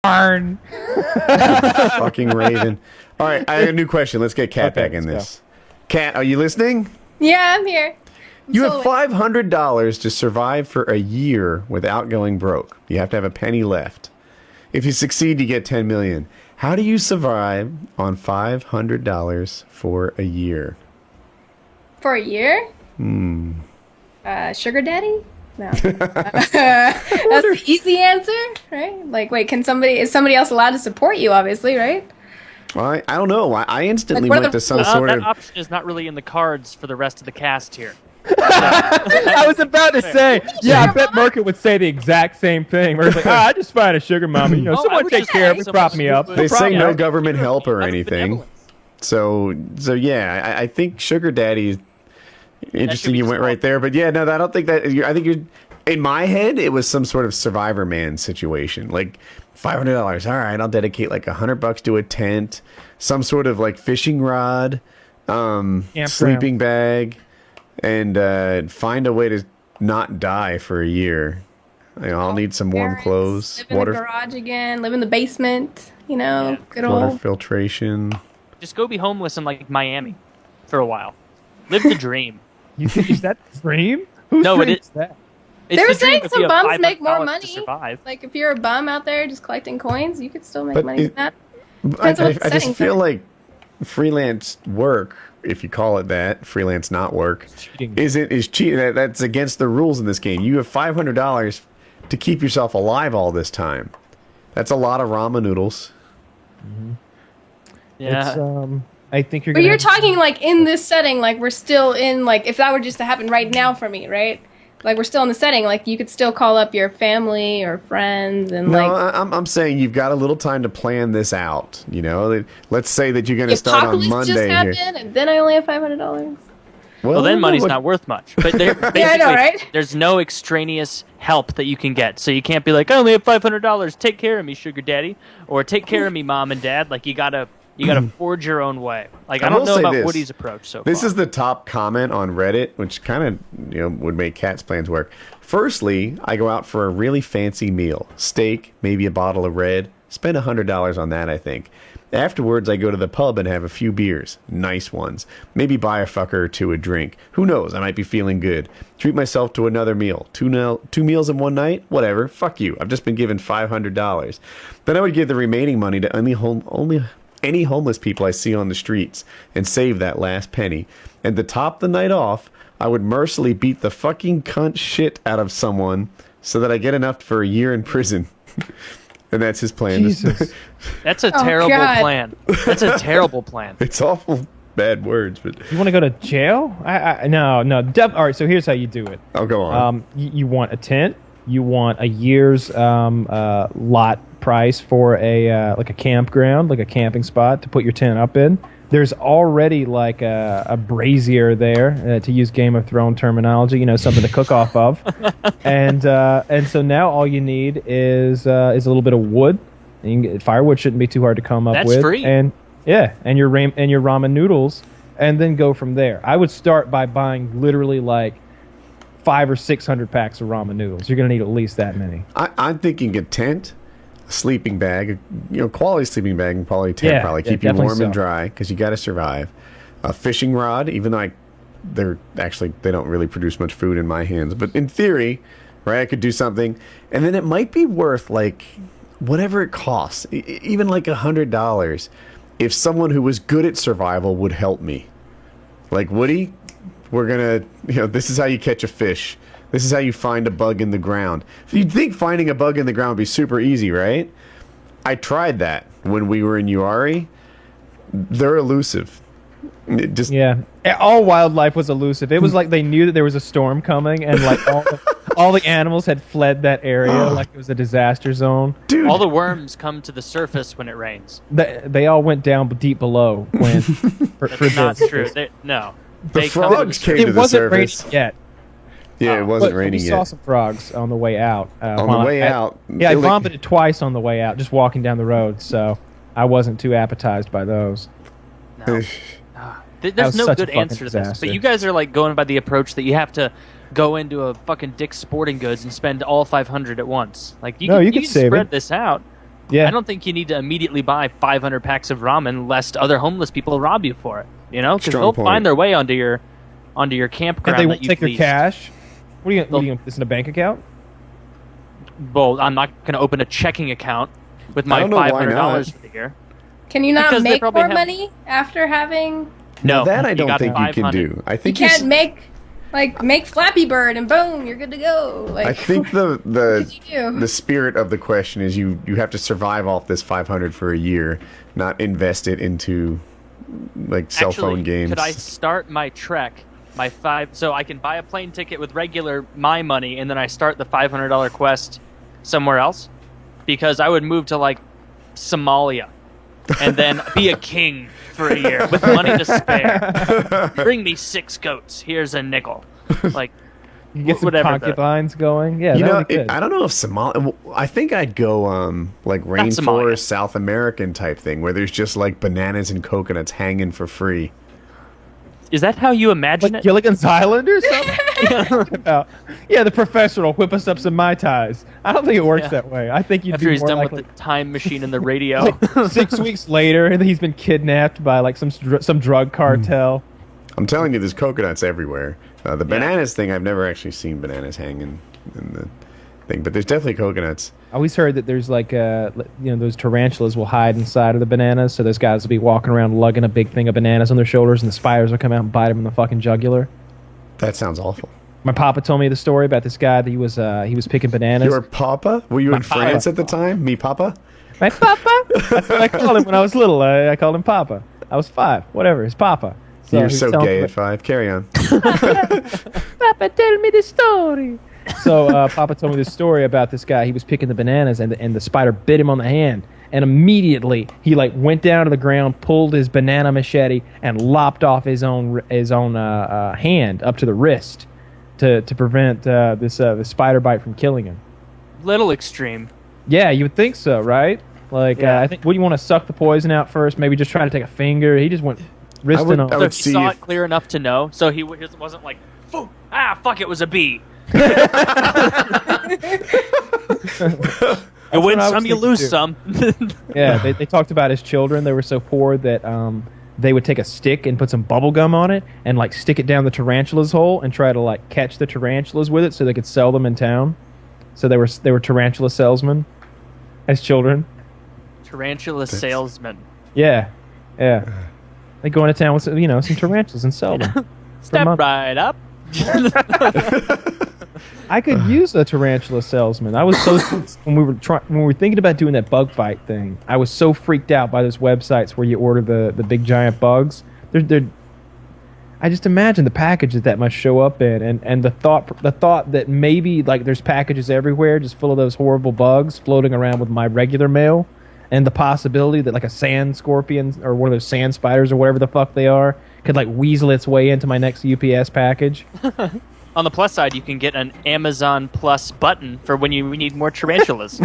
Darn. Fucking Raven. All right, I have a new question. Let's get Kat back in this. Kat, are you listening? Yeah, I'm here. You have $500 to survive for a year without going broke. You have to have a penny left. If you succeed, you get $10 million. How do you survive on $500 for a year? For a year? Sugar daddy? No. That's the easy answer, right? Like, wait, is somebody else allowed to support you, obviously, right? Well, I don't know. I instantly went to some sort that of... option is not really in the cards for the rest of the cast here. I was about to say, I bet Market would say the exact same thing. Where it's like, I just find a sugar mama. Someone take care of me, prop me up. They say no government help or anything. So yeah, I think sugar daddy is interesting. You went right there, but yeah, no, I don't think that. I think you're. In my head, it was some sort of Survivor Man situation, like $500. All right, I'll dedicate like $100 to a tent, some sort of like fishing rod, sleeping bag, and find a way to not die for a year. I'll need some warm clothes, live in the garage again, live in the basement. Good water old filtration. Just go be homeless in like Miami for a while. Live the dream. Is that the dream? Who's no, dream it is. Is that? They were saying some bums make more to money. survive. Like if you're a bum out there just collecting coins, you could still make money from that. I just feel like freelance work, if you call it that, freelance not work, is cheating. That's against the rules in this game. You have $500 to keep yourself alive all this time. That's a lot of ramen noodles. Mm-hmm. Yeah. I think you're. But you're talking like in this setting, like we're still in like if that were just to happen right now for me, right? Like we're still in the setting, like you could still call up your family or friends and I'm saying you've got a little time to plan this out. Let's say that you're going to start on Monday just happened, and then I only have $500. Well, then money's not worth much. But basically, I know, right? There's no extraneous help that you can get. So you can't be like, I only have $500. Take care of me, sugar daddy, or take care of me, mom and dad. Like you gotta forge your own way. Like I don't know about Woody's approach so far. This is the top comment on Reddit, which kind of would make Kat's plans work. Firstly, I go out for a really fancy meal, steak, maybe a bottle of red. Spend $100 on that, I think. Afterwards, I go to the pub and have a few beers, nice ones. Maybe buy a fucker or two a drink. Who knows? I might be feeling good. Treat myself to another meal. Two meals in one night? Whatever. Fuck you. I've just been given $500. Then I would give the remaining money to any homeless people I see on the streets and save that last penny. And to top the night off, I would mercilessly beat the fucking cunt shit out of someone so that I get enough for a year in prison. And that's his plan. Jesus. That's a terrible plan. That's a terrible plan. It's awful bad words, but you want to go to jail? No. All right, so here's how you do it. I'll go on. You want a tent. You want a year's lot price for a campground, like a camping spot to put your tent up in. There's already like a brazier there, to use Game of Thrones terminology, something to cook off of. And so now all you need is a little bit of wood. And firewood shouldn't be too hard to come up with. That's free. And your ramen noodles, and then go from there. I would start by buying literally like 500 or 600 packs of ramen noodles. You're gonna need at least that many. I'm thinking a tent, a sleeping bag, quality sleeping bag, and probably tent probably keep you warm and dry because you got to survive. A fishing rod, even though they don't really produce much food in my hands, but in theory, right, I could do something, and then it might be worth like whatever it costs, even like $100, if someone who was good at survival would help me. Like, Woody, we're gonna, this is how you catch a fish. This is how you find a bug in the ground. You'd think finding a bug in the ground would be super easy, right? I tried that when we were in Uari. They're elusive. All wildlife was elusive. It was like they knew that there was a storm coming, and like all the animals had fled that area, like it was a disaster zone. Dude. All the worms come to the surface when it rains. They all went down deep below when. That's not true. The frogs came to the surface. It wasn't raining yet. Yeah, it wasn't raining yet. We saw some frogs on the way out. On the way out? Yeah, I vomited twice on the way out, just walking down the road, so I wasn't too appetized by those. No. There's no good answer to this, but you guys are like going by the approach that you have to go into a fucking Dick's Sporting Goods and spend all $500 at once. Like you can save spread it. this out. Yeah. I don't think you need to immediately buy 500 packs of ramen lest other homeless people rob you for it. You know, because they'll find their way onto your campground. And they that won't you take your leased. cash. What are you going to put this in a bank account? Well, I'm not going to open a checking account with my $500 for the year. Can you not Because they make probably more have- money after having? No, That I you don't got think you can 500. do. I You think can't make Flappy Bird and boom, you're good to go. Like, I think what the you do? the spirit of the question is you have to survive off this 500 for a year, not invest it into like cell phone Actually, games. could I start my trek, so I can buy a plane ticket with regular my money, and then I start the $500 quest somewhere else? Because I would move to like Somalia, and then be a king for a year with money to spare. Bring me 6 goats. Here's a nickel. Like, You get some whatever. concubines going. Yeah, You that know, would be good. I don't know if Somalia. I think I'd go like Somalia. rainforest South American type thing where there's just like bananas and coconuts hanging for free. Is that how you imagine Like it? Gilligan's Island or something? Yeah, the professor will whip us up some Mai Tais. I don't think it works Yeah. that way. I think you'd After be he's more done likely. with the time machine and the radio. 6 weeks later, and he's been kidnapped by like some drug cartel. I'm telling you, there's coconuts everywhere. The bananas thing, I've never actually seen bananas hanging in the thing, but there's definitely coconuts. I always heard that there's like those tarantulas will hide inside of the bananas, so those guys will be walking around lugging a big thing of bananas on their shoulders, and the spiders will come out and bite them in the fucking jugular. That sounds awful. My papa told me the story about this guy that he was picking bananas. Your papa? Were you in France at the time? Me papa? My papa? That's what I called him when I was little. I called him Papa. I was 5. Whatever, it's Papa. You're he was so telling gay me- at 5. Carry on. Papa, tell me the story. So Papa told me this story about this guy. He was picking the bananas, and the spider bit him on the hand. And immediately he like went down to the ground, pulled his banana machete, and lopped off his own hand up to the wrist to prevent the spider bite from killing him. Little extreme. Yeah, you would think so, right? Like Yeah. I think, would you want to suck the poison out first? Maybe just try to take a finger. He just went wristing on. I So would he see saw if- it clear enough to know, so he wasn't like, fuck, it was a bee. You win what I was some, you thinking lose too. some. Yeah, they talked about his children. They were so poor that they would take a stick and put some bubble gum on it and like stick it down the tarantula's hole and try to like catch the tarantulas with it so they could sell them in town. So they were tarantula salesmen as children. Tarantula salesman. Yeah. They go into town with some tarantulas and sell them. Step month. right up. I could use a tarantula salesman. I was so when we were thinking about doing that bug fight thing. I was so freaked out by those websites where you order the big giant bugs. I just imagine the package that must show up in, and the thought that maybe like there's packages everywhere just full of those horrible bugs floating around with my regular mail, and the possibility that like a sand scorpion or one of those sand spiders or whatever the fuck they are could like weasel its way into my next UPS package. On the plus side, you can get an Amazon Plus button for when you need more tarantulas.